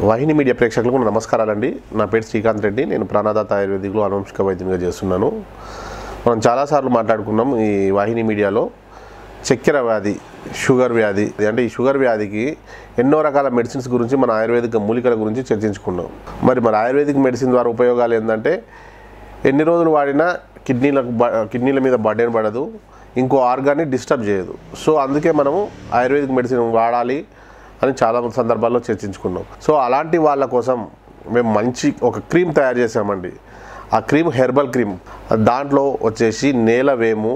వాహిని media ప్రేక్షకులకు నమస్కారాలండి. నా పేరు శ్రీకాంత్ రెడ్డి. నేను ప్రాణదాత ఆయుర్వేదిక్లో అనువంశిక వైద్యంగా చేస్తున్నాను. మనం చాలాసార్లు మాట్లాడుకున్నాం ఈ వాహిని మీడియాలో చక్కెర వ్యాధి, షుగర్ వ్యాధి. అంటే ఈ షుగర్ వ్యాధికి ఎన్నో రకాల మెడిసిన్స్ గురించి, మన ఆయుర్వేదిక మూలికల గురించి చర్చించుకున్నాం. మరి ఆయుర్వేదిక్ మెడిసిన్ ద్వారా ఉపయోగాలు ఏంటంటే ఎన్ని రోజులు వాడినా కిడ్నీల మీద బర్డెన్ పడదు, ఇంకో ఆర్గాన్ని డిస్టర్బ్ చేయదు. సో అందుకే మనము ఆయుర్వేదిక్ మెడిసిన్ వాడాలి అని చాలా సందర్భాల్లో చర్చించుకున్నాం. సో అలాంటి వాళ్ళ కోసం మేము మంచి ఒక క్రీమ్ తయారు చేసామండి. ఆ క్రీమ్ హెర్బల్ క్రీమ్. దాంట్లో వచ్చేసి నేలవేము,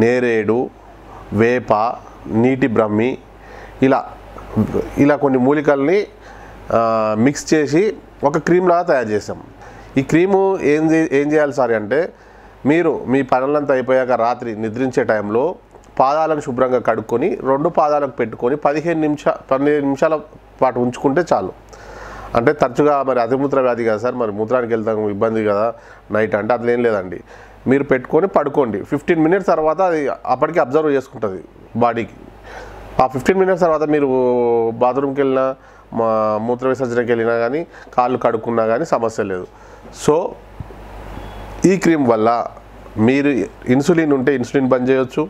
నేరేడు, వేప, నీటి బ్రహ్మి ఇలా కొన్ని మూలికల్ని మిక్స్ చేసి ఒక క్రీమ్ లాగా తయారు చేసాం. ఈ క్రీము ఏం చేయాలి సార్ అంటే, మీరు మీ పనులంతా అయిపోయాక రాత్రి నిద్రించే టైంలో పాదాలను శుభ్రంగా కడుక్కొని 2 పాదాలకు పెట్టుకొని 15 నిమిషాల పాటు ఉంచుకుంటే చాలు. అంటే తరచుగా మరి అతిమూత్ర వ్యాధి కదా సార్, మరి మూత్రానికి వెళ్తాం ఇబ్బంది కదా నైట్ అంటే, అట్లేం లేదండి. మీరు పెట్టుకొని పడుకోండి. 15 మినిట్స్ తర్వాత అది అప్పటికి అబ్జర్వ్ చేసుకుంటుంది బాడీకి. ఆ 15 మినిట్స్ తర్వాత మీరు బాత్రూమ్కి వెళ్ళినా, మూత్ర విసర్జనకి వెళ్ళినా కానీ, కాళ్ళు కడుక్కున్నా కానీ సమస్య లేదు. సో ఈ క్రీమ్ వల్ల మీరు ఇన్సులిన్ ఉంటే ఇన్సులిన్ బంద్ చేయొచ్చు.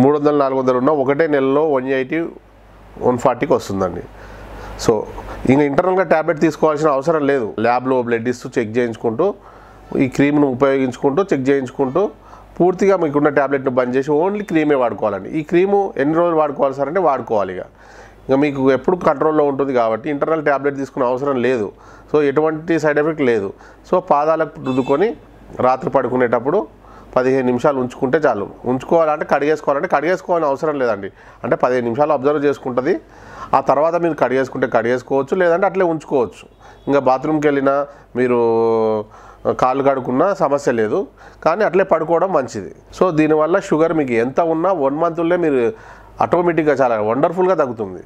300-400 ఉన్న ఒకటే నెలలో 180-140కి వస్తుందండి. సో ఇంకా ఇంటర్నల్గా ట్యాబ్లెట్ తీసుకోవాల్సిన అవసరం లేదు. ల్యాబ్లో బ్లడ్ ఇస్తూ చెక్ చేయించుకుంటూ, ఈ క్రీమ్ను ఉపయోగించుకుంటూ చెక్ చేయించుకుంటూ పూర్తిగా మీకున్న ట్యాబ్లెట్ను బంద్ చేసి ఓన్లీ క్రీమే వాడుకోవాలండి. ఈ క్రీము ఎన్ని రోజులు వాడుకోవాలి సార్ అంటే, వాడుకోవాలి. ఇక మీకు ఎప్పుడు కంట్రోల్లో ఉంటుంది కాబట్టి ఇంటర్నల్ ట్యాబ్లెట్ తీసుకునే అవసరం లేదు. సో ఎటువంటి సైడ్ ఎఫెక్ట్ లేదు. సో పాదాలకు రుద్దుకొని రాత్రి పడుకునేటప్పుడు 15 నిమిషాలు ఉంచుకుంటే చాలు. ఉంచుకోవాలంటే కడిగేసుకోవాలని అవసరం లేదండి. అంటే 15 నిమిషాలు అబ్జర్వ్ చేసుకుంటుంది. ఆ తర్వాత మీరు కడిగేసుకోవచ్చు, లేదంటే అట్లే ఉంచుకోవచ్చు. ఇంకా బాత్రూమ్కి వెళ్ళినా, మీరు కాళ్ళు కడుక్కున్నా సమస్య లేదు. కానీ అట్లే పడుకోవడం మంచిది. సో దీనివల్ల షుగర్ మీకు ఎంత ఉన్నా 1 మంత్లో మీరు ఆటోమేటిక్గా చాలా వండర్ఫుల్గా తగ్గుతుంది.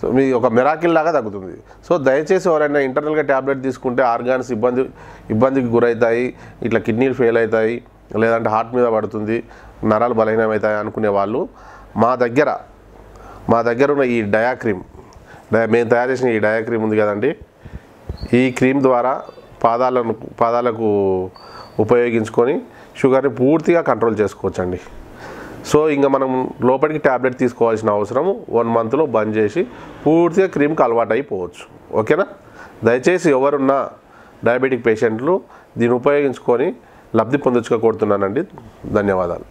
సో మీ ఒక మిరాకిల్ లాగా తగ్గుతుంది. సో దయచేసి ఎవరైనా ఇంటర్నల్గా ట్యాబ్లెట్ తీసుకుంటే ఆర్గాన్స్ ఇబ్బందికి గురవుతాయి, ఇట్లా కిడ్నీలు ఫెయిల్ అవుతాయి, లేదంటే హార్ట్ మీద పడుతుంది, నరాలు బలహీనమవుతాయి అనుకునే వాళ్ళు మా దగ్గర ఉన్న ఈ డయాక్రీమ్, మేము తయారు చేసిన ఈ డయాక్రీమ్ ఉంది కదండి, ఈ క్రీమ్ ద్వారా పాదాలకు ఉపయోగించుకొని షుగర్ని పూర్తిగా కంట్రోల్ చేసుకోవచ్చండి. సో ఇంకా మనం లోపలికి ట్యాబ్లెట్ తీసుకోవాల్సిన అవసరం 1 మంత్లో బంద్ చేసి పూర్తిగా క్రీమ్కి అలవాటు అయిపోవచ్చు. ఓకేనా? దయచేసి ఎవరున్నా డయాబెటిక్ పేషెంట్లు దీన్ని ఉపయోగించుకొని లబ్ధి పొందొచ్చుగా కోరుతున్నానండి. ధన్యవాదాలు.